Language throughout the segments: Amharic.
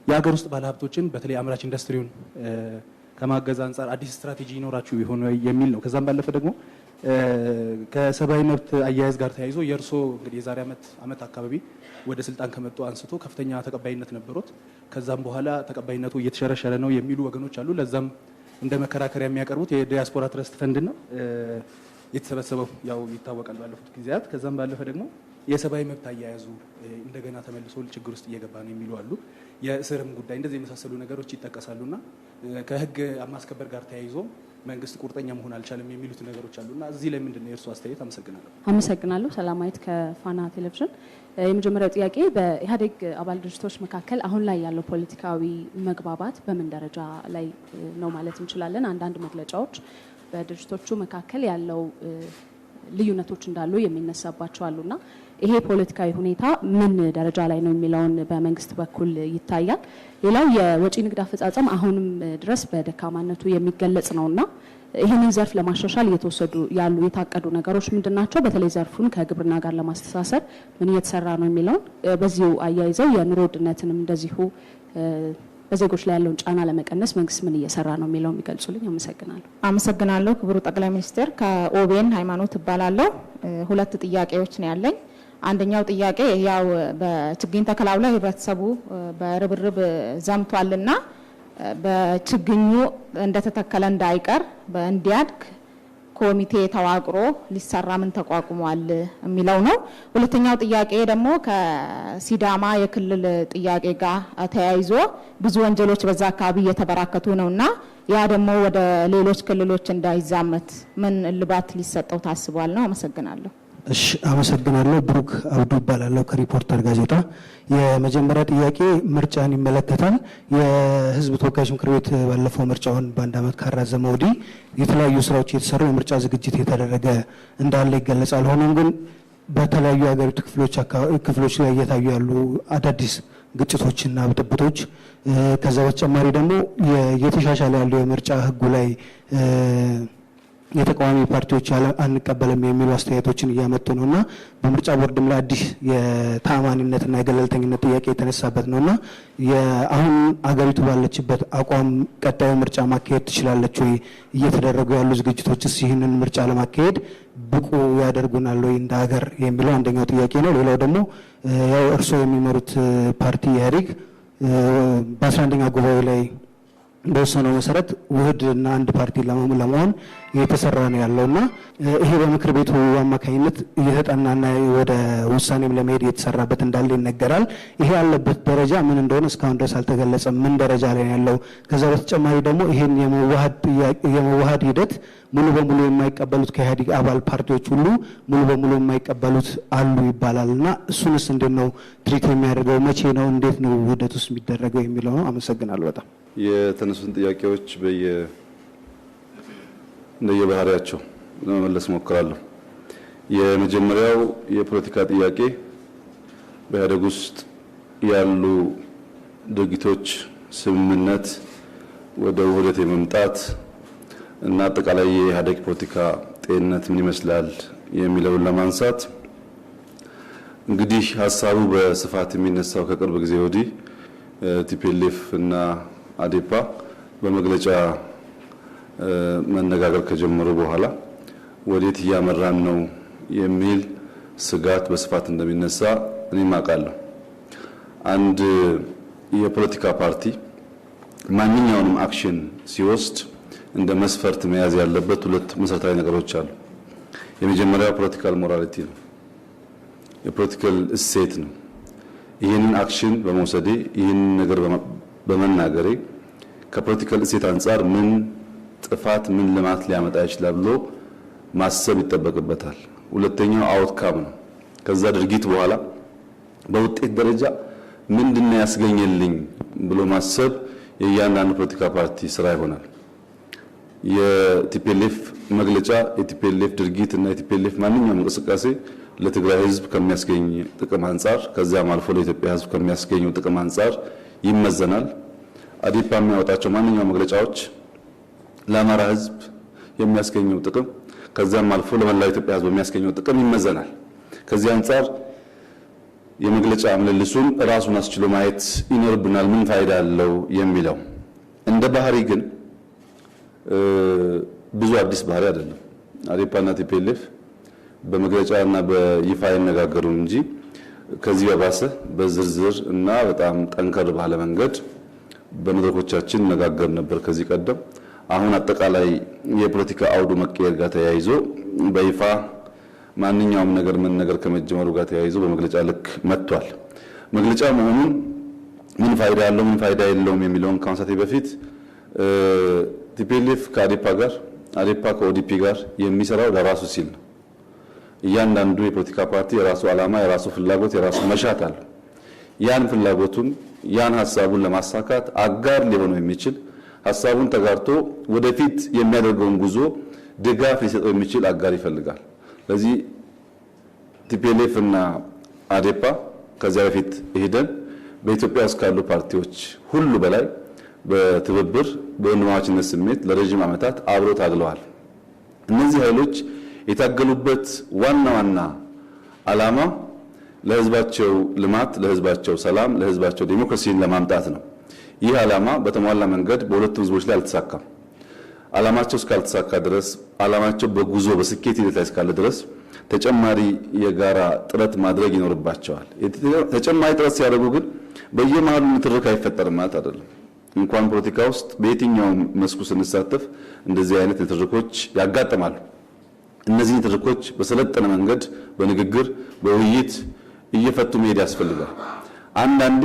የሀገር ውስጥ ባለሀብቶችን በተለይ አምራች ኢንዱስትሪውን ከማገዝ አንጻር አዲስ ስትራቴጂ ይኖራችሁ ይሆን የሚል ነው። ከዛም ባለፈ ደግሞ ከሰብአዊ መብት አያያዝ ጋር ተያይዞ የእርሶ እንግዲህ የዛሬ ዓመት አካባቢ ወደ ስልጣን ከመጡ አንስቶ ከፍተኛ ተቀባይነት ነበሩት። ከዛም በኋላ ተቀባይነቱ እየተሸረሸረ ነው የሚሉ ወገኖች አሉ። ለዛም እንደ መከራከሪያ የሚያቀርቡት የዲያስፖራ ትረስት ፈንድ ነው የተሰበሰበው ያው ይታወቃል ባለፉት ጊዜያት። ከዛም ባለፈ ደግሞ የሰብአዊ መብት አያያዙ እንደገና ተመልሶ ችግር ውስጥ እየገባ ነው የሚሉ አሉ። የእስርም ጉዳይ እንደዚህ የመሳሰሉ ነገሮች ይጠቀሳሉና ከህግ ማስከበር ጋር ተያይዞ መንግስት ቁርጠኛ መሆን አልቻለም የሚሉት ነገሮች አሉና እዚህ ላይ ምንድነው የእርሱ አስተያየት? አመሰግናለሁ። ሰላማዊት ከፋና ቴሌቪዥን። የመጀመሪያው ጥያቄ በኢህአዴግ አባል ድርጅቶች መካከል አሁን ላይ ያለው ፖለቲካዊ መግባባት በምን ደረጃ ላይ ነው ማለት እንችላለን? አንዳንድ መግለጫዎች በድርጅቶቹ መካከል ያለው ልዩነቶች እንዳሉ የሚነሳባቸው አሉና ይሄ ፖለቲካዊ ሁኔታ ምን ደረጃ ላይ ነው የሚለውን በመንግስት በኩል ይታያል። ሌላው የወጪ ንግድ አፈጻጸም አሁንም ድረስ በደካማነቱ የሚገለጽ ነውና ይህንን ዘርፍ ለማሻሻል እየተወሰዱ ያሉ የታቀዱ ነገሮች ምንድናቸው? በተለይ ዘርፉን ከግብርና ጋር ለማስተሳሰር ምን እየተሰራ ነው የሚለውን በዚሁ አያይዘው የኑሮ ውድነትንም እንደዚሁ በዜጎች ላይ ያለውን ጫና ለመቀነስ መንግስት ምን እየሰራ ነው የሚለው የሚገልጹልኝ። አመሰግናለሁ። ክቡር ጠቅላይ ሚኒስትር፣ ከኦቤን ሃይማኖት እባላለሁ። ሁለት ጥያቄዎች ነው ያለኝ። አንደኛው ጥያቄ ያው በችግኝ ተከላው ላይ ህብረተሰቡ በርብርብ ዘምቷልና በችግኙ እንደተተከለ እንዳይቀር እንዲያድግ ኮሚቴ ተዋቅሮ ሊሰራ ምን ተቋቁሟል የሚለው ነው። ሁለተኛው ጥያቄ ደግሞ ከሲዳማ የክልል ጥያቄ ጋር ተያይዞ ብዙ ወንጀሎች በዛ አካባቢ እየተበራከቱ ነውና ያ ደግሞ ወደ ሌሎች ክልሎች እንዳይዛመት ምን እልባት ሊሰጠው ታስቧል ነው? አመሰግናለሁ። እሺ፣ አመሰግናለሁ። ብሩክ አብዱ እባላለሁ ከሪፖርተር ጋዜጣ። የመጀመሪያ ጥያቄ ምርጫን ይመለከታል። የህዝብ ተወካዮች ምክር ቤት ባለፈው ምርጫውን በአንድ ዓመት ካራዘመ ወዲህ የተለያዩ ስራዎች የተሰሩ የምርጫ ዝግጅት የተደረገ እንዳለ ይገለጻል። ሆኖም ግን በተለያዩ የሀገሪቱ ክፍሎች ላይ እየታዩ ያሉ አዳዲስ ግጭቶችና ብጥብጦች ከዛ በተጨማሪ ደግሞ እየተሻሻለ ያለው የምርጫ ህጉ ላይ የተቃዋሚ ፓርቲዎች አንቀበልም የሚሉ አስተያየቶችን እያመጡ ነውና በምርጫ ቦርድም ላይ አዲስ የተአማኒነትና የገለልተኝነት ጥያቄ የተነሳበት ነውና አሁን አገሪቱ ባለችበት አቋም ቀጣዩ ምርጫ ማካሄድ ትችላለች ወይ? እየተደረጉ ያሉ ዝግጅቶችስ ይህንን ምርጫ ለማካሄድ ብቁ ያደርጉናል ወይ እንደ ሀገር የሚለው አንደኛው ጥያቄ ነው። ሌላው ደግሞ ያው እርስዎ የሚመሩት ፓርቲ ኢህአዴግ በ11ኛ ጉባኤ ላይ በወሰነው መሰረት ውህድና አንድ ፓርቲ ለመሆን እየተሰራ ነው ያለውና ይሄ በምክር ቤቱ አማካኝነት እየተጠናና ወደ ውሳኔም ለመሄድ እየተሰራበት እንዳለ ይነገራል። ይሄ ያለበት ደረጃ ምን እንደሆነ እስካሁን ድረስ አልተገለጸም። ምን ደረጃ ላይ ያለው? ከዛ በተጨማሪ ደግሞ ይሄን የመዋሃድ ሂደት ሙሉ በሙሉ የማይቀበሉት ከኢህአዴግ አባል ፓርቲዎች ሁሉ ሙሉ በሙሉ የማይቀበሉት አሉ ይባላልና እሱንስ እንዴት ነው ትሪት የሚያደርገው? መቼ ነው እንዴት ነው ውህደት ውስጥ የሚደረገው የሚለው ነው። አመሰግናለሁ በጣም። የተነሱን ጥያቄዎች እንደየባህሪያቸው ለመመለስ ሞክራለሁ። የመጀመሪያው የፖለቲካ ጥያቄ በኢህአዴግ ውስጥ ያሉ ድርጊቶች ስምምነት ወደ ውህደት የመምጣት እና አጠቃላይ የኢህአዴግ ፖለቲካ ጤንነት ምን ይመስላል የሚለውን ለማንሳት እንግዲህ ሀሳቡ በስፋት የሚነሳው ከቅርብ ጊዜ ወዲህ ቲፒኤልኤፍ እና አዴፓ በመግለጫ መነጋገር ከጀመሩ በኋላ ወዴት እያመራን ነው የሚል ስጋት በስፋት እንደሚነሳ እኔም አውቃለሁ። አንድ የፖለቲካ ፓርቲ ማንኛውንም አክሽን ሲወስድ እንደ መስፈርት መያዝ ያለበት ሁለት መሰረታዊ ነገሮች አሉ። የመጀመሪያው ፖለቲካል ሞራሊቲ ነው፣ የፖለቲካል እሴት ነው። ይህንን አክሽን በመውሰዴ ይህንን ነገር በመናገሬ ከፖለቲካል እሴት አንጻር ምን ጥፋት ምን ልማት ሊያመጣ ይችላል ብሎ ማሰብ ይጠበቅበታል። ሁለተኛው አውትካም ነው። ከዛ ድርጊት በኋላ በውጤት ደረጃ ምንድነው ያስገኘልኝ ብሎ ማሰብ የእያንዳንዱ ፖለቲካ ፓርቲ ስራ ይሆናል። የቲፒኤልኤፍ መግለጫ የቲፒኤልኤፍ ድርጊት እና የቲፒኤልኤፍ ማንኛውም እንቅስቃሴ ለትግራይ ህዝብ ከሚያስገኝ ጥቅም አንጻር ከዚያም አልፎ ለኢትዮጵያ ህዝብ ከሚያስገኘው ጥቅም አንጻር ይመዘናል። አዴፓ የሚያወጣቸው ማንኛውም መግለጫዎች ለአማራ ህዝብ የሚያስገኘው ጥቅም ከዚያም አልፎ ለመላው ኢትዮጵያ ህዝብ የሚያስገኘው ጥቅም ይመዘናል። ከዚህ አንጻር የመግለጫ ምልልሱን ራሱን አስችሎ ማየት ይኖርብናል። ምን ፋይዳ አለው የሚለው እንደ ባህሪ ግን ብዙ አዲስ ባህሪ አይደለም። አዴፓና ቲፒኤልኤፍ በመግለጫና በይፋ ይነጋገሩ እንጂ ከዚህ በባሰ በዝርዝር እና በጣም ጠንከር ባለ መንገድ በመድረኮቻችን ነጋገር ነበር ከዚህ ቀደም። አሁን አጠቃላይ የፖለቲካ አውዱ መቀየር ጋር ተያይዞ በይፋ ማንኛውም ነገር መነገር ከመጀመሩ ጋር ተያይዞ በመግለጫ ልክ መጥቷል። መግለጫ መሆኑን ምን ፋይዳ አለው ምን ፋይዳ የለውም የሚለውን ከማንሳቴ በፊት ቲፒኤልኤፍ ከአዴፓ ጋር አዴፓ ከኦዲፒ ጋር የሚሰራው ለራሱ ሲል ነው። እያንዳንዱ የፖለቲካ ፓርቲ የራሱ ዓላማ፣ የራሱ ፍላጎት፣ የራሱ መሻት አለ። ያን ፍላጎቱን ያን ሐሳቡን ለማሳካት አጋር ሊሆነው የሚችል ሐሳቡን ተጋርቶ ወደፊት የሚያደርገውን ጉዞ ድጋፍ ሊሰጠው የሚችል አጋር ይፈልጋል። ስለዚህ ቲፒኤልኤፍ እና አዴፓ ከዚያ በፊት ሄደን በኢትዮጵያ ውስጥ ካሉ ፓርቲዎች ሁሉ በላይ በትብብር በወንድማማችነት ስሜት ለረጅም ዓመታት አብሮ ታግለዋል። እነዚህ ኃይሎች የታገሉበት ዋና ዓላማ ለህዝባቸው ልማት፣ ለህዝባቸው ሰላም፣ ለህዝባቸው ዲሞክራሲን ለማምጣት ነው። ይህ ዓላማ በተሟላ መንገድ በሁለቱም ህዝቦች ላይ አልተሳካም። ዓላማቸው እስካልተሳካ ድረስ ዓላማቸው በጉዞ በስኬት ሂደት ላይ እስካለ ድረስ ተጨማሪ የጋራ ጥረት ማድረግ ይኖርባቸዋል። ተጨማሪ ጥረት ሲያደርጉ ግን በየመሃሉ ንትርክ አይፈጠርም ማለት አይደለም። እንኳን ፖለቲካ ውስጥ በየትኛውም መስኩ ስንሳተፍ እንደዚህ አይነት ንትርኮች ያጋጥማሉ። እነዚህ ንትርኮች በሰለጠነ መንገድ በንግግር በውይይት እየፈቱ መሄድ ያስፈልጋል። አንዳንዴ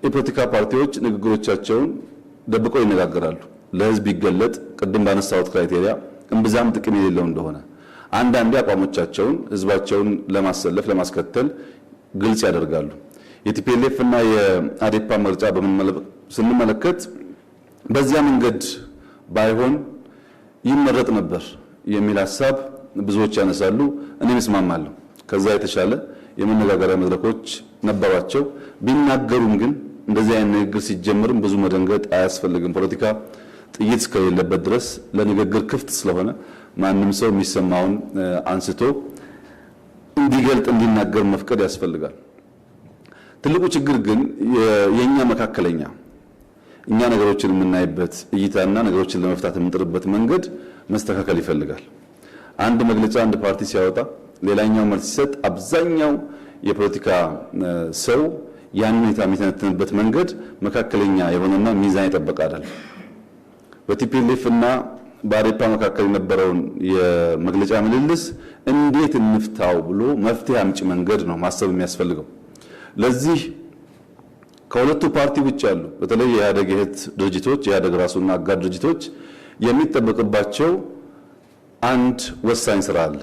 የፖለቲካ ፓርቲዎች ንግግሮቻቸውን ደብቀው ይነጋገራሉ። ለህዝብ ይገለጥ ቅድም ባነሳሁት ክራይቴሪያ እምብዛም ጥቅም የሌለው እንደሆነ አንዳንዴ አቋሞቻቸውን ህዝባቸውን ለማሰለፍ ለማስከተል ግልጽ ያደርጋሉ። የቲፒኤልኤፍ እና የአዴፓ ምርጫ ስንመለከት በዚያ መንገድ ባይሆን ይመረጥ ነበር የሚል ሐሳብ ብዙዎች ያነሳሉ። እኔም እስማማለሁ። ከዛ የተሻለ የመነጋገሪያ መድረኮች ነበሯቸው። ቢናገሩም ግን እንደዚህ አይነት ንግግር ሲጀምርም ብዙ መደንገጥ አያስፈልግም። ፖለቲካ ጥይት እስከሌለበት ድረስ ለንግግር ክፍት ስለሆነ ማንም ሰው የሚሰማውን አንስቶ እንዲገልጥ እንዲናገር መፍቀድ ያስፈልጋል። ትልቁ ችግር ግን የኛ መካከለኛ እኛ ነገሮችን የምናይበት እይታና ነገሮችን ለመፍታት የምንጥርበት መንገድ መስተካከል ይፈልጋል። አንድ መግለጫ አንድ ፓርቲ ሲያወጣ ሌላኛው መልስ ሲሰጥ አብዛኛው የፖለቲካ ሰው ያን ሁኔታ የሚተነትንበት መንገድ መካከለኛ የሆነና ሚዛን የጠበቀ አይደለም። በቲፒኤልኤፍ እና በአዴፓ መካከል የነበረውን የመግለጫ ምልልስ እንዴት እንፍታው ብሎ መፍትሄ አምጪ መንገድ ነው ማሰብ የሚያስፈልገው። ለዚህ ከሁለቱ ፓርቲ ውጭ ያሉ በተለይ የኢህአዴግ እህት ድርጅቶች የኢህአዴግ ራሱና አጋር ድርጅቶች የሚጠበቅባቸው አንድ ወሳኝ ስራ አለ።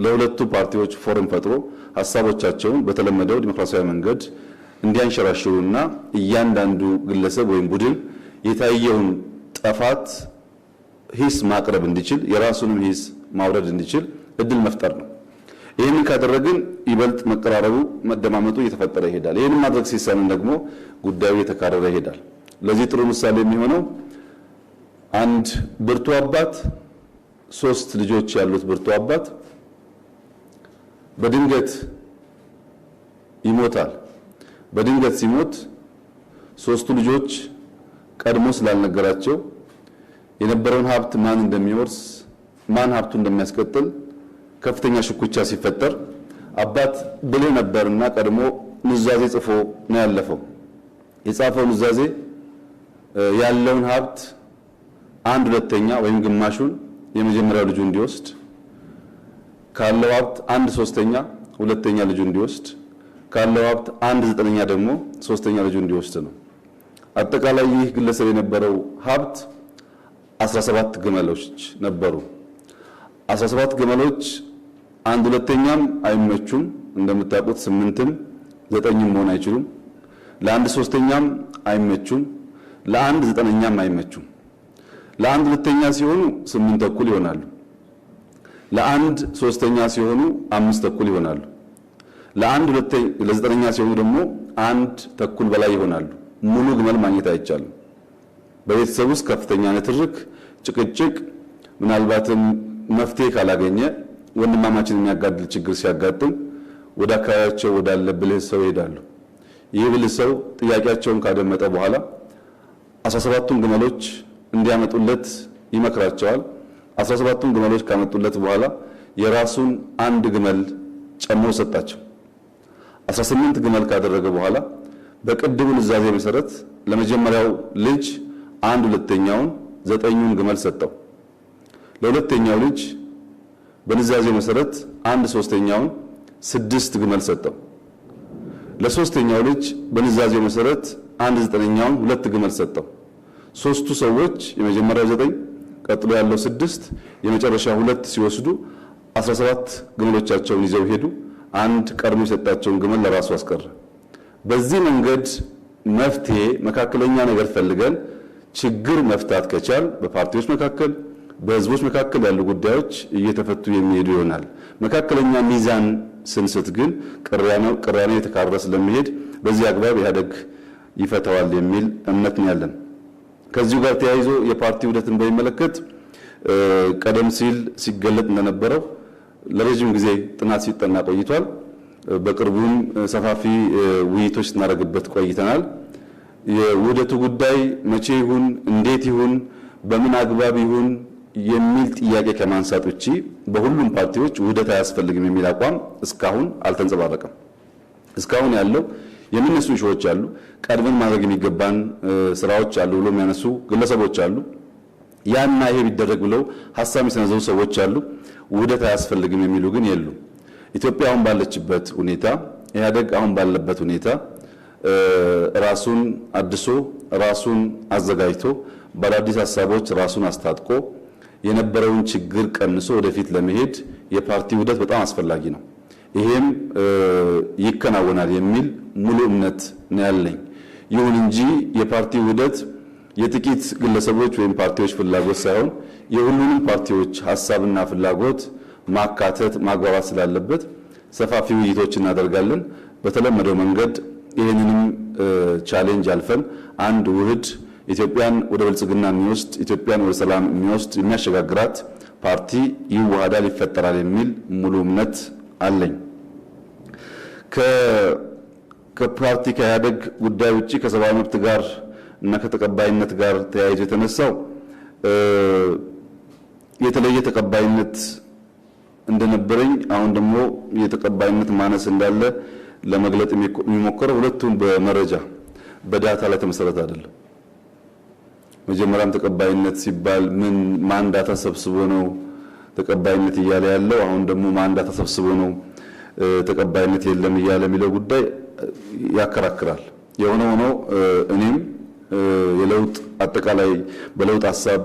ለሁለቱ ፓርቲዎች ፎረም ፈጥሮ ሐሳቦቻቸውን በተለመደው ዲሞክራሲያዊ መንገድ እንዲያንሸራሽሩና እያንዳንዱ ግለሰብ ወይም ቡድን የታየውን ጥፋት ሂስ ማቅረብ እንዲችል የራሱንም ሂስ ማውረድ እንዲችል እድል መፍጠር ነው። ይህንን ካደረግን ይበልጥ መቀራረቡ መደማመጡ እየተፈጠረ ይሄዳል። ይህንን ማድረግ ሲሳንን ደግሞ ጉዳዩ እየተካረረ ይሄዳል። ለዚህ ጥሩ ምሳሌ የሚሆነው አንድ ብርቱ አባት 3 ልጆች ያሉት ብርቱ አባት በድንገት ይሞታል። በድንገት ሲሞት 3ቱ ልጆች ቀድሞ ስላልነገራቸው የነበረውን ሀብት ማን እንደሚወርስ ማን ሀብቱ እንደሚያስቀጥል ከፍተኛ ሽኩቻ ሲፈጠር አባት ብልህ ነበርና ቀድሞ ኑዛዜ ጽፎ ነው ያለፈው። የጻፈው ኑዛዜ ያለውን ሀብት 1/2 ወይም ግማሹን የመጀመሪያው ልጁ እንዲወስድ፣ ካለው ሀብት 1/3 ሁለተኛ ልጁ እንዲወስድ፣ ካለው ሀብት 1/9 ደግሞ ሶስተኛ ልጁ እንዲወስድ ነው። አጠቃላይ ይህ ግለሰብ የነበረው ሀብት 17 ግመሎች ነበሩ። 17 ግመሎች 1/2 አይመቹም። እንደምታውቁት 8ም 9ም መሆን አይችሉም። ለ1/3 አይመቹም። ለ1/9 አይመቹም። ለ1/2 ሲሆኑ 8 ተኩል ይሆናሉ። ለ1/3 ሲሆኑ 5 ተኩል ይሆናሉ። ለ1/9 ሲሆኑ ደግሞ 1 ተኩል በላይ ይሆናሉ። ሙሉ ግመል ማግኘት አይቻልም። በቤተሰብ ውስጥ ከፍተኛ ንትርክ፣ ጭቅጭቅ፣ ምናልባትም መፍትሄ ካላገኘ ወንድማማችን የሚያጋድል ችግር ሲያጋጥም ወደ አካባቢያቸው ወዳለ ብልህ ሰው ይሄዳሉ። ይህ ብልህ ሰው ጥያቄያቸውን ካደመጠ በኋላ 17ቱን ግመሎች እንዲያመጡለት ይመክራቸዋል። 17ቱን ግመሎች ካመጡለት በኋላ የራሱን አንድ ግመል ጨምሮ ሰጣቸው። 18 ግመል ካደረገ በኋላ በቅድሙ ንዛዜ መሰረት ለመጀመሪያው ልጅ 1/2ኛውን 9ኙን ግመል ሰጠው። ለሁለተኛው ልጅ በንዛዜ መሰረት 1/3ኛውን 6 ግመል ሰጠው። ለሶስተኛው ልጅ በንዛዜ መሰረት 1/9ኛውን 2 ግመል ሰጠው። ሶስቱ ሰዎች የመጀመሪያው 9 ቀጥሎ ያለው 6 የመጨረሻ 2 ሲወስዱ 17 ግመሎቻቸውን ይዘው ሄዱ። አንድ ቀድሞ የሰጣቸውን ግመል ለራሱ አስቀረ። በዚህ መንገድ መፍትሄ መካከለኛ ነገር ፈልገን ችግር መፍታት ከቻል በፓርቲዎች መካከል በህዝቦች መካከል ያሉ ጉዳዮች እየተፈቱ የሚሄዱ ይሆናል። መካከለኛ ሚዛን ስንስት ግን ቅራኔ የተካረረ ስለሚሄድ በዚህ አግባብ ኢህአዴግ ይፈታዋል የሚል እምነት ነው ያለን። ከዚሁ ጋር ተያይዞ የፓርቲ ውህደትን በሚመለከት ቀደም ሲል ሲገለጥ እንደነበረው ለረጅም ጊዜ ጥናት ሲጠና ቆይቷል። በቅርቡም ሰፋፊ ውይይቶች ስናደርግበት ቆይተናል። የውህደቱ ጉዳይ መቼ ይሁን፣ እንዴት ይሁን፣ በምን አግባብ ይሁን የሚል ጥያቄ ከማንሳት ውጪ በሁሉም ፓርቲዎች ውህደት አያስፈልግም የሚል አቋም እስካሁን አልተንጸባረቀም። እስካሁን ያለው የሚነሱ ሾዎች አሉ፣ ቀድመን ማድረግ የሚገባን ስራዎች አሉ ብሎ የሚያነሱ ግለሰቦች አሉ። ያና ይሄ ቢደረግ ብለው ሐሳብ የሚሰነዘሩ ሰዎች አሉ። ውህደት አያስፈልግም የሚሉ ግን የሉ። ኢትዮጵያ አሁን ባለችበት ሁኔታ፣ ኢህአዴግ አሁን ባለበት ሁኔታ ራሱን አድሶ ራሱን አዘጋጅቶ በአዳዲስ ሐሳቦች ራሱን አስታጥቆ የነበረውን ችግር ቀንሶ ወደፊት ለመሄድ የፓርቲ ውህደት በጣም አስፈላጊ ነው። ይሄም ይከናወናል የሚል ሙሉ እምነት ነው ያለኝ። ይሁን እንጂ የፓርቲ ውህደት የጥቂት ግለሰቦች ወይም ፓርቲዎች ፍላጎት ሳይሆን የሁሉንም ፓርቲዎች ሐሳብና ፍላጎት ማካተት ማግባባት ስላለበት ሰፋፊ ውይይቶች እናደርጋለን። በተለመደው መንገድ ይህንንም ቻሌንጅ አልፈን አንድ ውህድ ኢትዮጵያን ወደ ብልጽግና የሚወስድ ኢትዮጵያን ወደ ሰላም የሚወስድ የሚያሸጋግራት ፓርቲ ይዋሃዳል፣ ይፈጠራል የሚል ሙሉ እምነት አለኝ። ከፓርቲ ከኢህአዴግ ጉዳይ ውጪ ከሰብአዊ መብት ጋር እና ከተቀባይነት ጋር ተያይዞ የተነሳው የተለየ ተቀባይነት እንደነበረኝ አሁን ደግሞ የተቀባይነት ማነስ እንዳለ ለመግለጥ የሚሞከረው ሁለቱም በመረጃ በዳታ ላይ ተመሰረተ አይደለም። መጀመሪያም ተቀባይነት ሲባል ማን ዳታ ሰብስቦ ነው ተቀባይነት እያለ ያለው? አሁን ደግሞ ማን ዳታ ሰብስቦ ነው ተቀባይነት የለም እያለ የሚለው ጉዳይ ያከራክራል። የሆነ ሆኖ እኔም የለውጥ አጠቃላይ በለውጥ ሐሳብ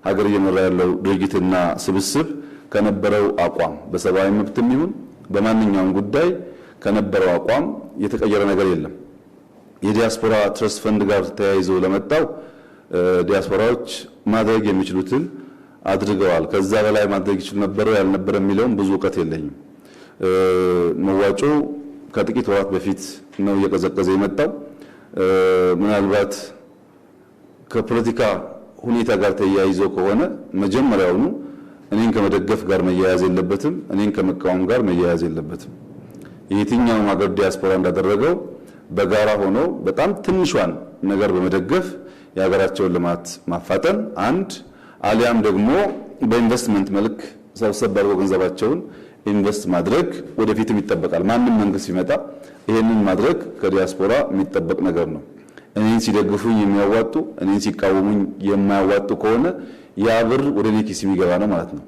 ሀገር እየመራ ያለው ድርጅትና ስብስብ ከነበረው አቋም በሰብአዊ መብትም ይሁን በማንኛውም ጉዳይ ከነበረው አቋም የተቀየረ ነገር የለም። የዲያስፖራ ትረስት ፈንድ ጋር ተያይዞ ለመጣው ዲያስፖራዎች ማድረግ የሚችሉትን አድርገዋል። ከዛ በላይ ማድረግ ይችሉ ነበር ያልነበረ የሚለውም ብዙ እውቀት የለኝም። መዋጮ ከጥቂት ወራት በፊት ነው እየቀዘቀዘ የመጣው። ምናልባት ከፖለቲካ ሁኔታ ጋር ተያይዞ ከሆነ መጀመሪያውኑ እኔን ከመደገፍ ጋር መያያዝ የለበትም፣ እኔን ከመቃወም ጋር መያያዝ የለበትም። የትኛውም ሀገር ዲያስፖራ እንዳደረገው በጋራ ሆኖ በጣም ትንሿን ነገር በመደገፍ የሀገራቸውን ልማት ማፋጠን አንድ፣ አሊያም ደግሞ በኢንቨስትመንት መልክ ሰብሰብ አድርገው ገንዘባቸውን ኢንቨስት ማድረግ ወደፊትም ይጠበቃል። ማንም መንግስት ሲመጣ ይሄንን ማድረግ ከዲያስፖራ የሚጠበቅ ነገር ነው። እኔን ሲደግፉኝ የሚያዋጡ እኔን ሲቃወሙኝ የማያዋጡ ከሆነ ያ ብር ወደ እኔ ኪስ የሚገባ ነው ማለት ነው።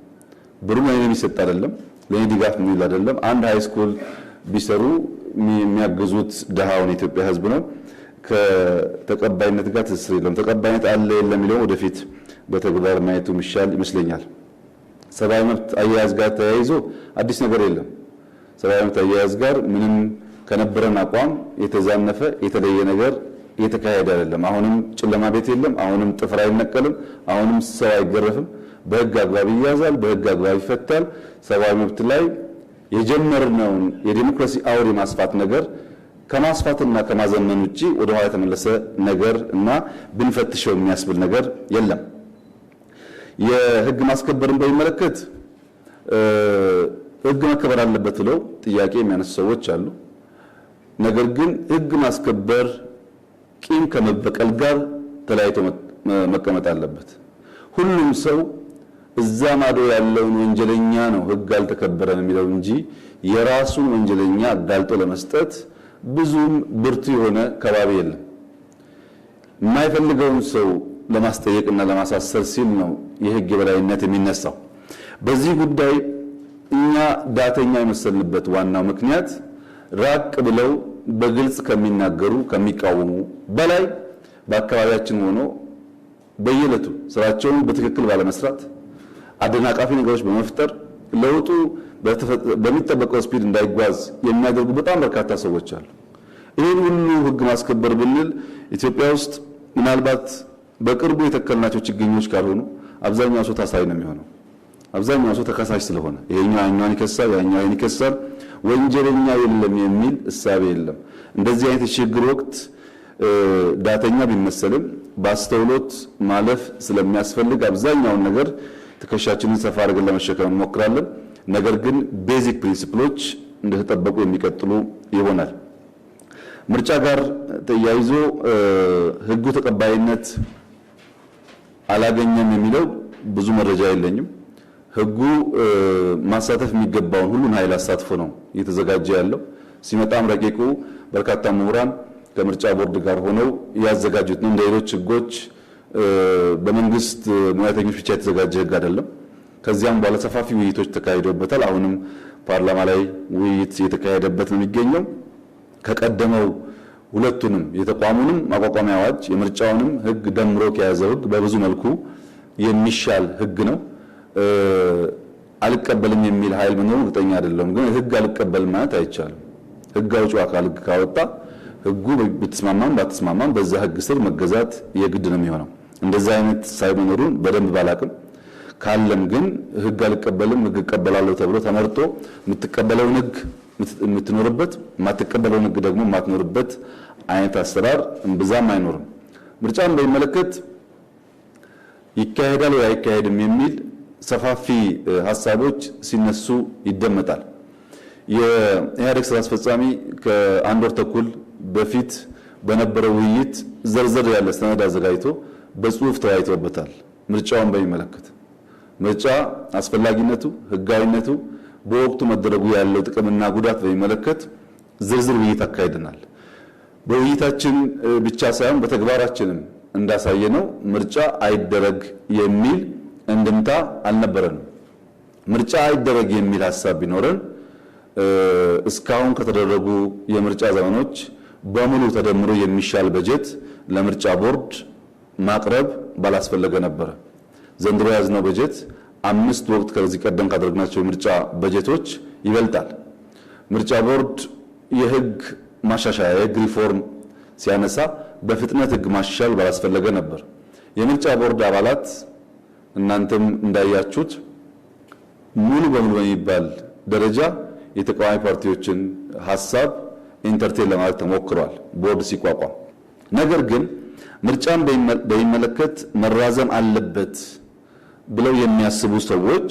ብሩ ለእኔ የሚሰጥ አይደለም፣ ለእኔ ድጋፍ የሚውል አይደለም። አንድ ሃይ ስኩል ቢሰሩ የሚያግዙት ድሃውን የኢትዮጵያ ሕዝብ ነው። ከተቀባይነት ጋር ትስስር የለም። ተቀባይነት አለ የለም የሚለው ወደፊት በተግባር ማየቱ ይሻል ይመስለኛል። ሰብአዊ መብት አያያዝ ጋር ተያይዞ አዲስ ነገር የለም። ሰብአዊ መብት አያያዝ ጋር ምንም ከነበረን አቋም የተዛነፈ የተለየ ነገር እየተካሄደ አይደለም። አሁንም ጨለማ ቤት የለም። አሁንም ጥፍር አይነቀልም። አሁንም ሰው አይገረፍም። በህግ አግባብ ይያዛል፣ በህግ አግባብ ይፈታል። ሰብአዊ መብት ላይ የጀመርነውን የዲሞክራሲ አውድ የማስፋት ነገር ከማስፋትና ከማዘመን ውጪ ወደ ኋላ የተመለሰ ነገር እና ብንፈትሸው የሚያስብል ነገር የለም። የህግ ማስከበርን በሚመለከት ህግ መከበር አለበት ብለው ጥያቄ የሚያነሱ ሰዎች አሉ። ነገር ግን ህግ ማስከበር ቂም ከመበቀል ጋር ተለያይቶ መቀመጥ አለበት። ሁሉም ሰው እዛ ማዶ ያለውን ወንጀለኛ ነው ህግ አልተከበረም የሚለው እንጂ የራሱን ወንጀለኛ አጋልጦ ለመስጠት ብዙም ብርቱ የሆነ ከባቢ የለም። የማይፈልገውን ሰው ለማስጠየቅና ለማሳሰር ሲል ነው የህግ የበላይነት የሚነሳው። በዚህ ጉዳይ እኛ ዳተኛ የመሰልንበት ዋናው ምክንያት ራቅ ብለው በግልጽ ከሚናገሩ ከሚቃወሙ በላይ በአካባቢያችን ሆኖ በየዕለቱ ስራቸውን በትክክል ባለመስራት አደናቃፊ ነገሮች በመፍጠር ለውጡ በሚጠበቀው ስፒድ እንዳይጓዝ የሚያደርጉ በጣም በርካታ ሰዎች አሉ። ይህን ሁሉ ህግ ማስከበር ብንል ኢትዮጵያ ውስጥ ምናልባት በቅርቡ የተከልናቸው ችግኞች ካልሆኑ አብዛኛው ሰው ታሳሪ ነው የሚሆነው። አብዛኛው ሰው ተከሳሽ ስለሆነ ይሄኛው ያኛውን ይከሳል፣ ያኛው ይሄን ይከሳል፣ ወንጀለኛ የለም የሚል እሳቤ የለም። እንደዚህ አይነት የችግር ወቅት ዳተኛ ቢመሰልም በአስተውሎት ማለፍ ስለሚያስፈልግ አብዛኛውን ነገር ትከሻችንን ሰፋ አድርገን ለመሸከም እንሞክራለን። ነገር ግን ቤዚክ ፕሪንሲፕሎች እንደተጠበቁ የሚቀጥሉ ይሆናል። ምርጫ ጋር ተያይዞ ህጉ ተቀባይነት አላገኘም የሚለው ብዙ መረጃ የለኝም። ህጉ ማሳተፍ የሚገባውን ሁሉን ኃይል አሳትፎ ነው እየተዘጋጀ ያለው። ሲመጣም ረቂቁ በርካታ ምሁራን ከምርጫ ቦርድ ጋር ሆነው ያዘጋጁት ነው። እንደ ሌሎች ህጎች በመንግስት ሙያተኞች ብቻ የተዘጋጀ ህግ አይደለም። ከዚያም በኋላ ሰፋፊ ውይይቶች ተካሂደውበታል። አሁንም ፓርላማ ላይ ውይይት እየተካሄደበት ነው የሚገኘው። ከቀደመው ሁለቱንም የተቋሙንም ማቋቋሚያ አዋጅ የምርጫውንም ህግ ደምሮ ከያዘው ህግ በብዙ መልኩ የሚሻል ህግ ነው። አልቀበልም የሚል ኃይል መኖሩ እርግጠኛ አይደለም። ግን ህግ አልቀበልም ማለት አይቻልም። ህግ አውጪው አካል ህግ ካወጣ ህጉ ብትስማማም ባትስማማም በዛ ህግ ስር መገዛት የግድ ነው የሚሆነው። እንደዛ አይነት ሳይመኖሩን በደንብ ባላቅም ካለም ግን ህግ አልቀበልም ህግ እቀበላለሁ ተብሎ ተመርጦ የምትቀበለውን ህግ የምትኖርበት የማትቀበለውን ህግ ደግሞ የማትኖርበት አይነት አሰራር እምብዛም አይኖርም። ምርጫን በሚመለከት ይካሄዳል ወይ አይካሄድም የሚል ሰፋፊ ሐሳቦች ሲነሱ ይደመጣል። የኢህአዴግ ስራ አስፈጻሚ ከአንድ ወር ተኩል በፊት በነበረው ውይይት ዘርዘር ያለ ሰነድ አዘጋጅቶ በጽሁፍ ተወያይተውበታል። ምርጫውን በሚመለከት ምርጫ አስፈላጊነቱ፣ ህጋዊነቱ፣ በወቅቱ መደረጉ ያለው ጥቅምና ጉዳት በሚመለከት ዝርዝር ውይይት አካሂደናል። በውይይታችን ብቻ ሳይሆን በተግባራችንም እንዳሳየነው ምርጫ አይደረግ የሚል እንድምታ አልነበረንም። ምርጫ አይደረግ የሚል ሐሳብ ቢኖረን እስካሁን ከተደረጉ የምርጫ ዘመኖች በሙሉ ተደምሮ የሚሻል በጀት ለምርጫ ቦርድ ማቅረብ ባላስፈለገ ነበር። ዘንድሮ ያዝነው በጀት 5 ወቅት ከዚህ ቀደም ካደረግናቸው የምርጫ በጀቶች ይበልጣል። ምርጫ ቦርድ የህግ ማሻሻያ የህግ ሪፎርም ሲያነሳ በፍጥነት ህግ ማሻሻል ባላስፈለገ ነበር። የምርጫ ቦርድ አባላት እናንተም እንዳያችሁት ሙሉ በሙሉ በሚባል ደረጃ የተቃዋሚ ፓርቲዎችን ሐሳብ ኢንተርቴን ለማድረግ ተሞክሯል ቦርድ ሲቋቋም። ነገር ግን ምርጫን በሚመለከት መራዘም አለበት ብለው የሚያስቡ ሰዎች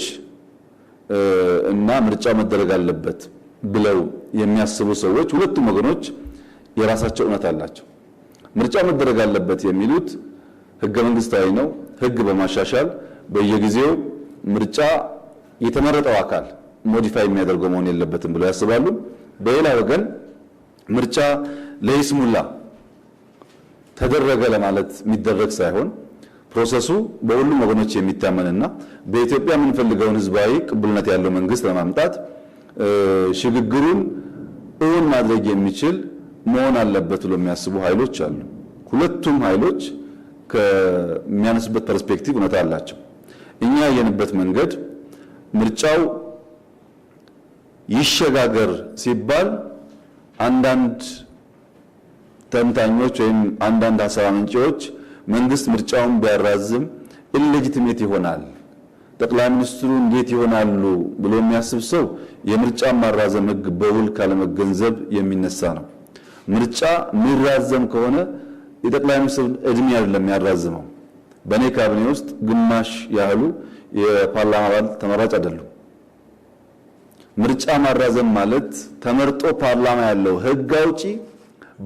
እና ምርጫ መደረግ አለበት ብለው የሚያስቡ ሰዎች ሁለቱም ወገኖች የራሳቸው እውነት አላቸው። ምርጫ መደረግ አለበት የሚሉት ህገ መንግስታዊ ነው፣ ህግ በማሻሻል በየጊዜው ምርጫ የተመረጠው አካል ሞዲፋይ የሚያደርገው መሆን የለበትም ብለው ያስባሉ። በሌላ ወገን ምርጫ ለይስሙላ ተደረገ ለማለት የሚደረግ ሳይሆን ፕሮሰሱ በሁሉም ወገኖች የሚታመንና በኢትዮጵያ የምንፈልገውን ህዝባዊ ቅቡልነት ያለው መንግስት ለማምጣት ሽግግሩን እውን ማድረግ የሚችል መሆን አለበት ብለው የሚያስቡ ኃይሎች አሉ። ሁለቱም ኃይሎች ከሚያነሱበት ፐርስፔክቲቭ እውነት አላቸው። እኛ ያየንበት መንገድ ምርጫው ይሸጋገር ሲባል አንዳንድ ተንታኞች ወይም አንዳንድ ሐሳብ አመንጪዎች መንግስት ምርጫውን ቢያራዝም ኢሌጂቲሜት ይሆናል፣ ጠቅላይ ሚኒስትሩ እንዴት ይሆናሉ ብሎ የሚያስብ ሰው የምርጫ ማራዘም ህግ በውል ካለመገንዘብ የሚነሳ ነው። ምርጫ የሚራዘም ከሆነ የጠቅላይ ሚኒስትሩ እድሜ አይደለም የሚያራዝመው። በኔ ካቢኔ ውስጥ ግማሽ ያህሉ የፓርላማ አባል ተመራጭ አይደሉም። ምርጫ ማራዘም ማለት ተመርጦ ፓርላማ ያለው ህግ አውጪ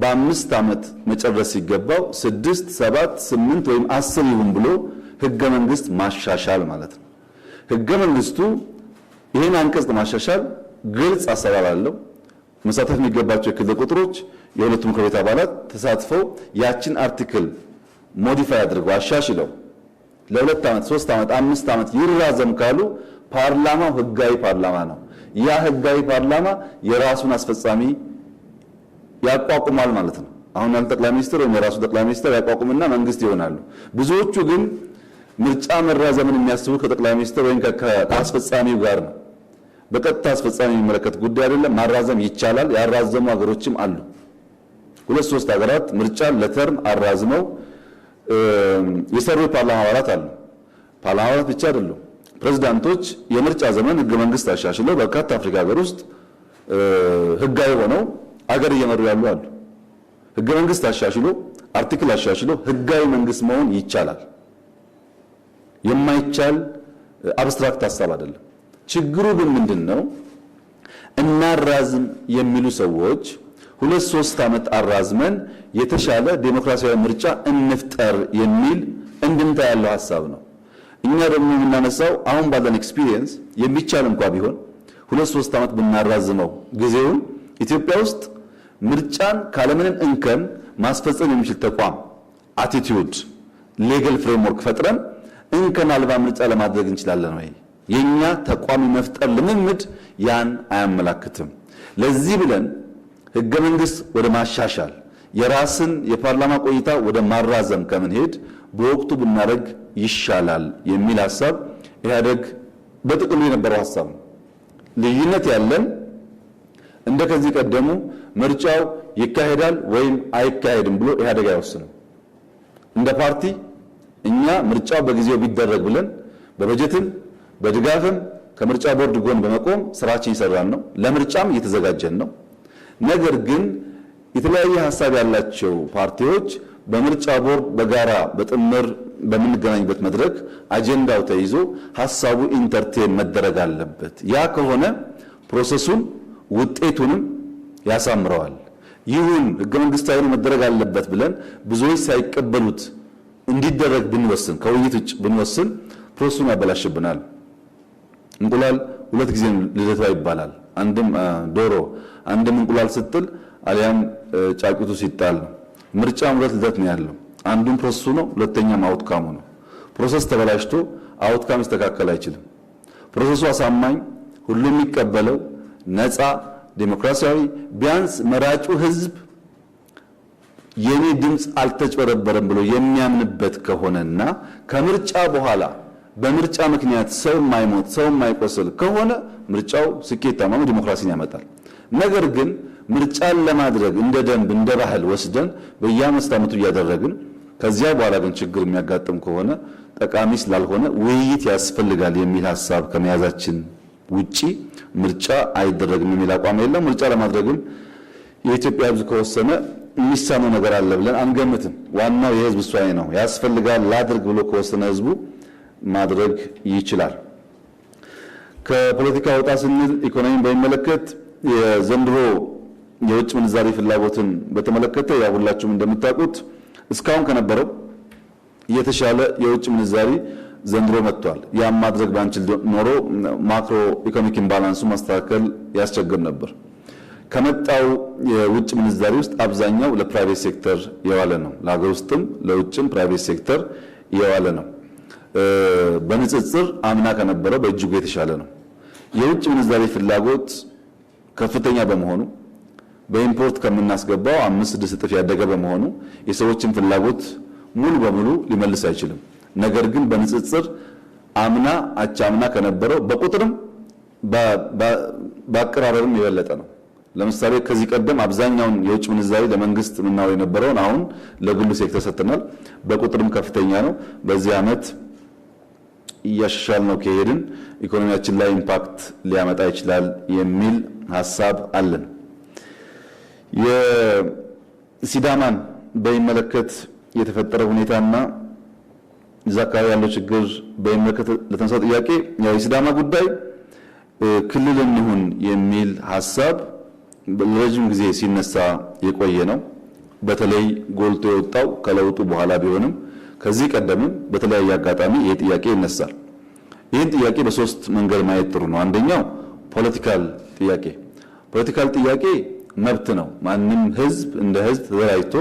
በ5 ዓመት መጨረስ ሲገባው 6፣ 7፣ 8 ወይም 10 ይሁን ብሎ ህገ መንግስት ማሻሻል ማለት ነው። ህገ መንግስቱ ይህን አንቀጽ ማሻሻል ግልጽ አሰራር አለው። መሳተፍ የሚገባቸው የክልል ቁጥሮች የሁለቱም ምክር ቤት አባላት ተሳትፈው ያችን አርቲክል ሞዲፋይ አድርገው አሻሽለው ለ2 ዓመት፣ 3 ዓመት፣ 5 ዓመት ይራዘም ካሉ ፓርላማው ህጋዊ ፓርላማ ነው። ያ ህጋዊ ፓርላማ የራሱን አስፈጻሚ ያቋቁማል ማለት ነው። አሁን ያለ ጠቅላይ ሚኒስትር ወይም የራሱ ጠቅላይ ሚኒስትር ያቋቁምና መንግስት ይሆናሉ። ብዙዎቹ ግን ምርጫ መራዘምን የሚያስቡ ከጠቅላይ ሚኒስትር ወይም ከአስፈጻሚው ጋር ነው። በቀጥታ አስፈጻሚ የሚመለከት ጉዳይ አይደለም። ማራዘም ይቻላል። ያራዘሙ ሀገሮችም አሉ። 2-3 ሀገራት ምርጫን ለተርም አራዝመው የሰሩ ፓርላማ አባላት አሉ። ፓርላማ አባላት ብቻ አይደሉም። ፕሬዝዳንቶች የምርጫ ዘመን ህገ መንግስት አሻሽለው በርካታ አፍሪካ ሀገር ውስጥ ህጋዊ ሆነው አገር እየመሩ ያሉ አሉ። ህገ መንግስት አሻሽሎ አርቲክል አሻሽሎ ህጋዊ መንግስት መሆን ይቻላል። የማይቻል አብስትራክት ሐሳብ አይደለም። ችግሩ ግን ምንድነው? እናራዝም የሚሉ ሰዎች 2-3 ዓመት አራዝመን የተሻለ ዴሞክራሲያዊ ምርጫ እንፍጠር የሚል እንድምታ ያለው ሐሳብ ነው። እኛ ደግሞ የምናነሳው አሁን ባለን ኤክስፒሪየንስ የሚቻል እንኳን ቢሆን 2-3 ዓመት ብናራዝመው ጊዜውን ኢትዮጵያ ውስጥ ምርጫን ካለምንም እንከን ማስፈጸም የሚችል ተቋም አቲቲዩድ ሌጋል ፍሬምወርክ ፈጥረን እንከን አልባ ምርጫ ለማድረግ እንችላለን ወይ? የኛ ተቋም መፍጠር ልምምድ ያን አያመላክትም። ለዚህ ብለን ህገ መንግስት ወደ ማሻሻል የራስን የፓርላማ ቆይታ ወደ ማራዘም ከምንሄድ በወቅቱ ብናደርግ ይሻላል የሚል ሐሳብ ኢህአዴግ በጥቅሉ የነበረው ሐሳብ ነው። ልዩነት ያለን እንደ ከዚህ ቀደሙ ምርጫው ይካሄዳል ወይም አይካሄድም ብሎ ኢህአዴግ አይወስንም። እንደ ፓርቲ እኛ ምርጫው በጊዜው ቢደረግ ብለን በበጀትም በድጋፍም ከምርጫ ቦርድ ጎን በመቆም ስራችን ይሰራል ነው። ለምርጫም እየተዘጋጀን ነው። ነገር ግን የተለያየ ሐሳብ ያላቸው ፓርቲዎች በምርጫ ቦርድ በጋራ በጥምር በምንገናኝበት መድረክ አጀንዳው ተይዞ ሐሳቡ ኢንተርቴን መደረግ አለበት። ያ ከሆነ ፕሮሰሱን ውጤቱንም ያሳምረዋል። ይሁን ህገ መንግስታዊ መደረግ አለበት ብለን ብዙዎች ሳይቀበሉት እንዲደረግ ብንወስን ከውይይት ውጭ ብንወስን ፕሮሰሱን ያበላሽብናል። እንቁላል 2 ጊዜ ልደቷ ይባላል። አንድም ዶሮ አንድም እንቁላል ስትል አሊያም ጫጩቱ ሲጣል ነው። ምርጫም 2 ልደት ነው ያለው። አንዱም ፕሮሰሱ ነው፣ ሁለተኛም አውትካሙ ነው። ፕሮሰስ ተበላሽቶ አውትካም ይስተካከል አይችልም። ፕሮሰሱ አሳማኝ፣ ሁሉም የሚቀበለው ነፃ፣ ዴሞክራሲያዊ ቢያንስ መራጩ ህዝብ የኔ ድምጽ አልተጭበረበረም ብሎ የሚያምንበት ከሆነና ከምርጫ በኋላ በምርጫ ምክንያት ሰው የማይሞት ሰው የማይቆስል ከሆነ ምርጫው ስኬታማ ዲሞክራሲን ያመጣል። ነገር ግን ምርጫን ለማድረግ እንደ ደንብ እንደ ባህል ወስደን በየአምስት ዓመቱ እያደረግን ከዚያ በኋላ ግን ችግር የሚያጋጥም ከሆነ ጠቃሚ ስላልሆነ ውይይት ያስፈልጋል የሚል ሐሳብ ከመያዛችን ውጪ ምርጫ አይደረግም የሚል አቋም የለም። ምርጫ ለማድረግም የኢትዮጵያ ህዝብ ከወሰነ የሚሳነው ነገር አለ ብለን አንገምትም። ዋናው የህዝብ ውሳኔ ነው። ያስፈልጋል ላድርግ ብሎ ከወሰነ ህዝቡ ማድረግ ይችላል። ከፖለቲካ ወጣ ስንል ኢኮኖሚን በሚመለከት የዘንድሮ የውጭ ምንዛሪ ፍላጎትን በተመለከተ ያው ሁላችሁም እንደምታውቁት እስካሁን ከነበረው የተሻለ የውጭ ምንዛሪ ዘንድሮ መጥቷል። ያም ማድረግ ባንችል ኖሮ ማክሮ ኢኮኖሚክ ኢምባላንሱ ማስተካከል ያስቸግር ነበር። ከመጣው የውጭ ምንዛሪ ውስጥ አብዛኛው ለፕራይቬት ሴክተር የዋለ ነው። ለሀገር ውስጥም ለውጭም ፕራይቬት ሴክተር የዋለ ነው። በንጽጽር አምና ከነበረው በእጅጉ የተሻለ ነው። የውጭ ምንዛሪ ፍላጎት ከፍተኛ በመሆኑ በኢምፖርት ከምናስገባው 5-6 እጥፍ ያደገ በመሆኑ የሰዎችን ፍላጎት ሙሉ በሙሉ ሊመልስ አይችልም። ነገር ግን በንጽጽር አምና አቻምና ከነበረው በቁጥርም በአቀራረብም የበለጠ ነው። ለምሳሌ ከዚህ ቀደም አብዛኛውን የውጭ ምንዛሪ ለመንግስት ምናው የነበረውን አሁን ለግሉ ሴክተር ሰጥተናል። በቁጥርም ከፍተኛ ነው። በዚህ ዓመት እያሻሻል ነው ከሄድን ኢኮኖሚያችን ላይ ኢምፓክት ሊያመጣ ይችላል የሚል ሐሳብ አለን። የሲዳማን በሚመለከት የተፈጠረ ሁኔታና እዛ አካባቢ ያለው ችግር በሚመለከት ለተነሳው ጥያቄ ያው የሲዳማ ጉዳይ ክልል እንሁን የሚል ሐሳብ ለረጅም ጊዜ ሲነሳ የቆየ ነው። በተለይ ጎልቶ የወጣው ከለውጡ በኋላ ቢሆንም ከዚህ ቀደምም በተለያየ አጋጣሚ ይሄ ጥያቄ ይነሳል። ይህን ጥያቄ በሶስት መንገድ ማየት ጥሩ ነው። አንደኛው ፖለቲካል ጥያቄ መብት ነው። ማንም ህዝብ እንደ ህዝብ ተደራጅቶ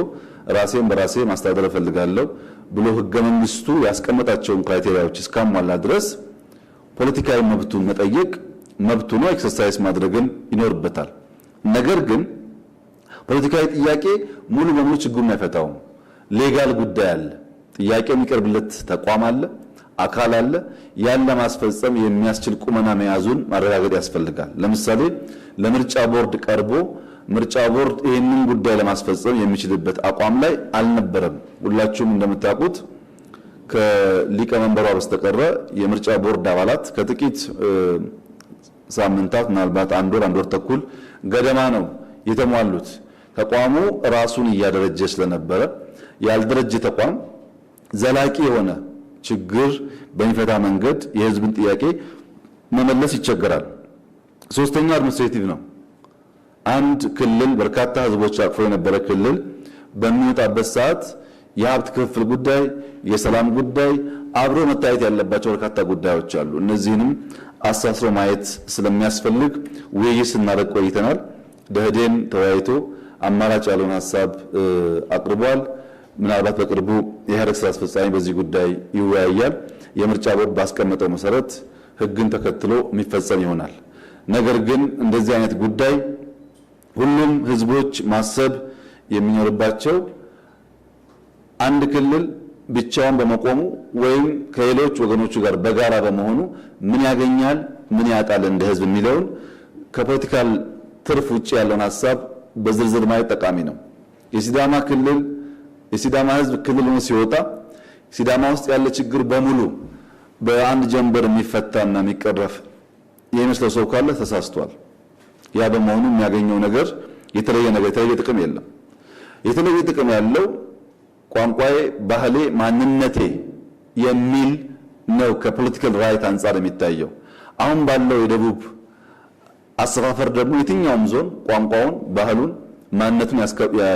ራሴን በራሴ ማስተዳደር እፈልጋለሁ ብሎ ህገ መንግስቱ ያስቀመጣቸውን ክራይቴሪያዎች እስካሟላ ድረስ ፖለቲካዊ መብቱን መጠየቅ መብቱ ነው፣ ኤክሰርሳይዝ ማድረግን ይኖርበታል። ነገር ግን ፖለቲካዊ ጥያቄ ሙሉ በሙሉ ችግሩን አይፈታውም። ሌጋል ጉዳይ አለ። ጥያቄ የሚቀርብለት ተቋም አለ፣ አካል አለ። ያን ለማስፈጸም የሚያስችል ቁመና መያዙን ማረጋገጥ ያስፈልጋል። ለምሳሌ ለምርጫ ቦርድ ቀርቦ ምርጫ ቦርድ ይህንን ጉዳይ ለማስፈጸም የሚችልበት አቋም ላይ አልነበረም። ሁላችሁም እንደምታውቁት ከሊቀመንበሯ በስተቀረ የምርጫ ቦርድ አባላት ከጥቂት ሳምንታት ምናልባት አንድ ወር ተኩል ገደማ ነው የተሟሉት። ተቋሙ ራሱን እያደረጀ ስለነበረ ያልደረጀ ተቋም ዘላቂ የሆነ ችግር በሚፈታ መንገድ የህዝብን ጥያቄ መመለስ ይቸገራል። ሶስተኛው አድሚኒስትሬቲቭ ነው። አንድ ክልል በርካታ ህዝቦች አቅፎ የነበረ ክልል በሚወጣበት ሰዓት የሀብት ክፍል ጉዳይ፣ የሰላም ጉዳይ አብሮ መታየት ያለባቸው በርካታ ጉዳዮች አሉ። እነዚህንም አሳስሮ ማየት ስለሚያስፈልግ ውይይት ስናደርግ ቆይተናል። ደህዴን ተወያይቶ አማራጭ ያለውን ሐሳብ አቅርቧል። ምናልባት በቅርቡ የኢህአዴግ ስራ አስፈጻሚ በዚህ ጉዳይ ይወያያል። የምርጫ ቦርድ ባስቀመጠው መሰረት ህግን ተከትሎ የሚፈጸም ይሆናል። ነገር ግን እንደዚህ አይነት ጉዳይ ሁሉም ህዝቦች ማሰብ የሚኖርባቸው አንድ ክልል ብቻውን በመቆሙ ወይም ከሌሎች ወገኖቹ ጋር በጋራ በመሆኑ ምን ያገኛል፣ ምን ያጣል እንደ ህዝብ የሚለውን ከፖለቲካል ትርፍ ውጪ ያለውን ሐሳብ በዝርዝር ማየት ጠቃሚ ነው። የሲዳማ ህዝብ ክልል ሆኖ ሲወጣ ሲዳማ ውስጥ ያለ ችግር በሙሉ በአንድ ጀንበር የሚፈታና የሚቀረፍ የሚመስለው ሰው ካለ ተሳስቷል። ያ በመሆኑ የሚያገኘው ነገር የተለየ ጥቅም የለም። የተለየ ጥቅም ያለው ቋንቋዬ፣ ባህሌ፣ ማንነቴ የሚል ነው ከፖለቲካል ራይት አንጻር የሚታየው። አሁን ባለው የደቡብ አሰፋፈር ደግሞ የትኛውም ዞን ቋንቋውን፣ ባህሉን፣ ማንነቱን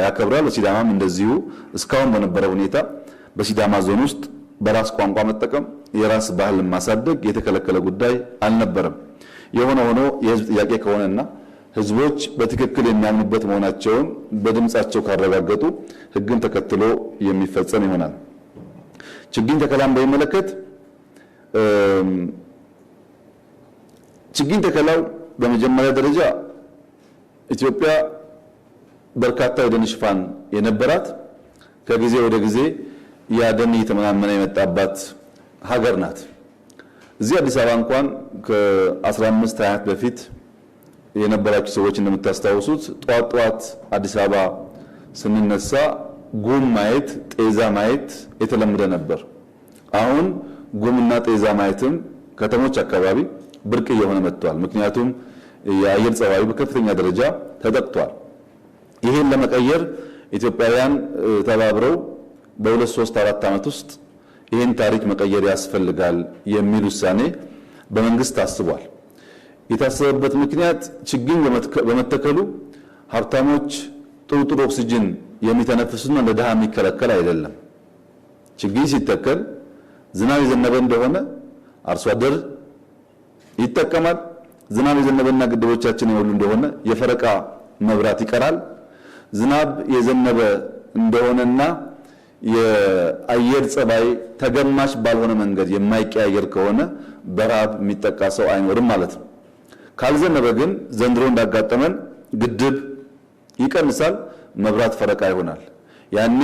ያከብራል። በሲዳማም እንደዚሁ እስካሁን በነበረው ሁኔታ በሲዳማ ዞን ውስጥ በራስ ቋንቋ መጠቀም፣ የራስ ባህልን ማሳደግ የተከለከለ ጉዳይ አልነበረም። የሆነ ሆኖ የህዝብ ጥያቄ ከሆነና ህዝቦች በትክክል የሚያምኑበት መሆናቸውን በድምጻቸው ካረጋገጡ ህግን ተከትሎ የሚፈጸም ይሆናል። ችግኝ ተከላን በሚመለከት ችግኝ ተከላው በመጀመሪያ ደረጃ ኢትዮጵያ በርካታ የደን ሽፋን የነበራት ከጊዜ ወደ ጊዜ ያ ደን እየተመናመነ የመጣባት ሀገር ናት። እዚህ አዲስ አበባ እንኳን ከ15 20 በፊት የነበራችሁ ሰዎች እንደምታስታውሱት ጧት አዲስ አበባ ስንነሳ ጉም ማየት፣ ጤዛ ማየት የተለመደ ነበር። አሁን ጉምና ጤዛ ማየትም ከተሞች አካባቢ ብርቅ እየሆነ መጥቷል። ምክንያቱም የአየር ጸባዩ በከፍተኛ ደረጃ ተጠቅቷል። ይሄን ለመቀየር ኢትዮጵያውያን ተባብረው በ2 3 4 ዓመት ውስጥ ይሄን ታሪክ መቀየር ያስፈልጋል የሚል ውሳኔ በመንግስት ታስቧል። የታሰበበት ምክንያት ችግኝ በመተከሉ ሀብታሞች ጥሩ ኦክሲጅን የሚተነፍሱና ለድሃ የሚከለከል አይደለም። ችግኝ ሲተከል ዝናብ የዘነበ እንደሆነ አርሶ አደር ይጠቀማል። ዝናብ የዘነበና ግድቦቻችን የሞሉ እንደሆነ የፈረቃ መብራት ይቀራል። ዝናብ የዘነበ እንደሆነና የአየር ጸባይ ተገማሽ ባልሆነ መንገድ የማይቀያየር ከሆነ በረሃብ የሚጠቃ ሰው አይኖርም ማለት ነው። ካልዘነበ ግን ዘንድሮ እንዳጋጠመን ግድብ ይቀንሳል፣ መብራት ፈረቃ ይሆናል። ያኔ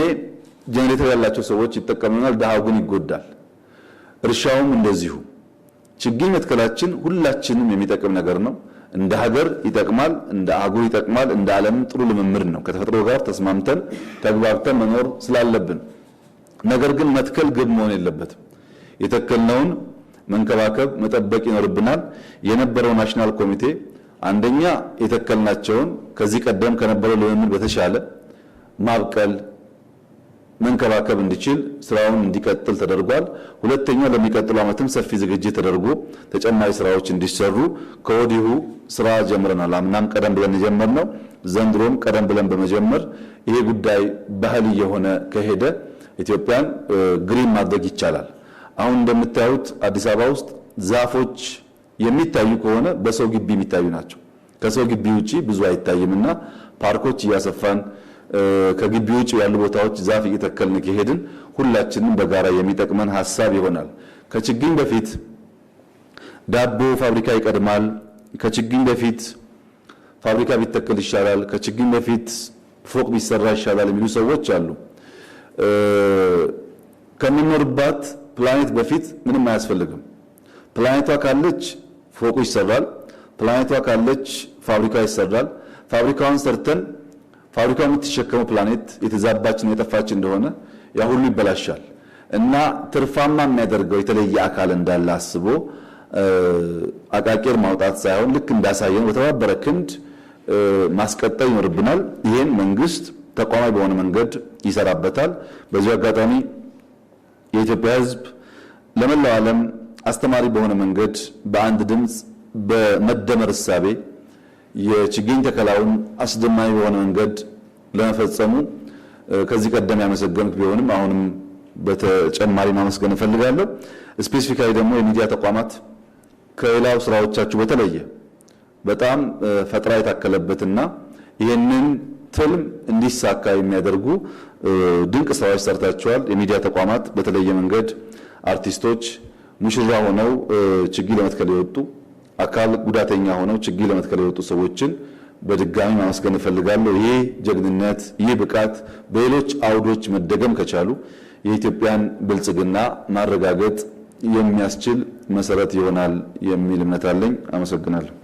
ጄኔሬተር ያላቸው ሰዎች ይጠቀሙናል፣ ድሃው ግን ይጎዳል። እርሻውም እንደዚሁ። ችግኝ መትከላችን ሁላችንም የሚጠቅም ነገር ነው። እንደ ሀገር ይጠቅማል፣ እንደ አህጉር ይጠቅማል፣ እንደ ዓለም ጥሩ ልምምድ ነው። ከተፈጥሮ ጋር ተስማምተን ተግባብተን መኖር ስላለብን። ነገር ግን መትከል ግብ መሆን የለበትም። የተከልነውን መንከባከብ መጠበቅ ይኖርብናል። የነበረው ናሽናል ኮሚቴ አንደኛ የተከልናቸውን ከዚህ ቀደም ከነበረው ልምምድ በተሻለ ማብቀል፣ መንከባከብ እንዲችል ስራውን እንዲቀጥል ተደርጓል። ሁለተኛ ለሚቀጥሉ ዓመትም ሰፊ ዝግጅት ተደርጎ ተጨማሪ ስራዎች እንዲሰሩ ከወዲሁ ስራ ጀምረናል። አምናም ቀደም ብለን የጀመርነው ዘንድሮም ቀደም ብለን በመጀመር ይሄ ጉዳይ ባህል የሆነ ከሄደ ኢትዮጵያን ግሪን ማድረግ ይቻላል። አሁን እንደምታዩት አዲስ አበባ ውስጥ ዛፎች የሚታዩ ከሆነ በሰው ግቢ የሚታዩ ናቸው። ከሰው ግቢ ውጪ ብዙ አይታይምና ፓርኮች እያሰፋን ከግቢ ውጪ ያሉ ቦታዎች ዛፍ እየተከልን ከሄድን ሁላችንም በጋራ የሚጠቅመን ሐሳብ ይሆናል። ከችግኝ በፊት ዳቦ ፋብሪካ ይቀድማል፣ ከችግኝ በፊት ፋብሪካ ቢተከል ይሻላል፣ ከችግኝ በፊት ፎቅ ቢሰራ ይሻላል የሚሉ ሰዎች አሉ። ከምንኖርባት ፕላኔት በፊት ምንም አያስፈልግም። ፕላኔቷ ካለች ፎቁ ይሰራል፣ ፕላኔቷ ካለች ፋብሪካ ይሰራል። ፋብሪካውን ሰርተን ፋብሪካው የምትሸከመው ፕላኔት የተዛባችን የጠፋች እንደሆነ ያ ሁሉ ይበላሻል እና ትርፋማ የሚያደርገው የተለየ አካል እንዳለ አስቦ አቃቂር ማውጣት ሳይሆን ልክ እንዳሳየን በተባበረ ክንድ ማስቀጠል ይኖርብናል። ይሄን መንግስት ተቋማዊ በሆነ መንገድ ይሰራበታል። በዚህ አጋጣሚ የኢትዮጵያ ሕዝብ ለመላው ዓለም አስተማሪ በሆነ መንገድ በአንድ ድምፅ በመደመር እሳቤ የችግኝ ተከላውን አስደማሚ በሆነ መንገድ ለመፈጸሙ ከዚህ ቀደም ያመሰገንኩ ቢሆንም አሁንም በተጨማሪ ማመስገን እፈልጋለሁ። ስፔሲፊካሊ ደግሞ የሚዲያ ተቋማት ከሌላው ስራዎቻችሁ በተለየ በጣም ፈጠራ የታከለበትና ይህንን ትልም እንዲሳካ የሚያደርጉ ድንቅ ስራዎች ሰርታችኋል። የሚዲያ ተቋማት በተለየ መንገድ አርቲስቶች ሙሽራ ሆነው ችግኝ ለመትከል የወጡ አካል ጉዳተኛ ሆነው ችግኝ ለመትከል የወጡ ሰዎችን በድጋሚ ማመስገን እፈልጋለሁ። ይህ ጀግንነት፣ ይህ ብቃት በሌሎች አውዶች መደገም ከቻሉ የኢትዮጵያን ብልጽግና ማረጋገጥ የሚያስችል መሰረት ይሆናል የሚል እምነት አለኝ። አመሰግናለሁ።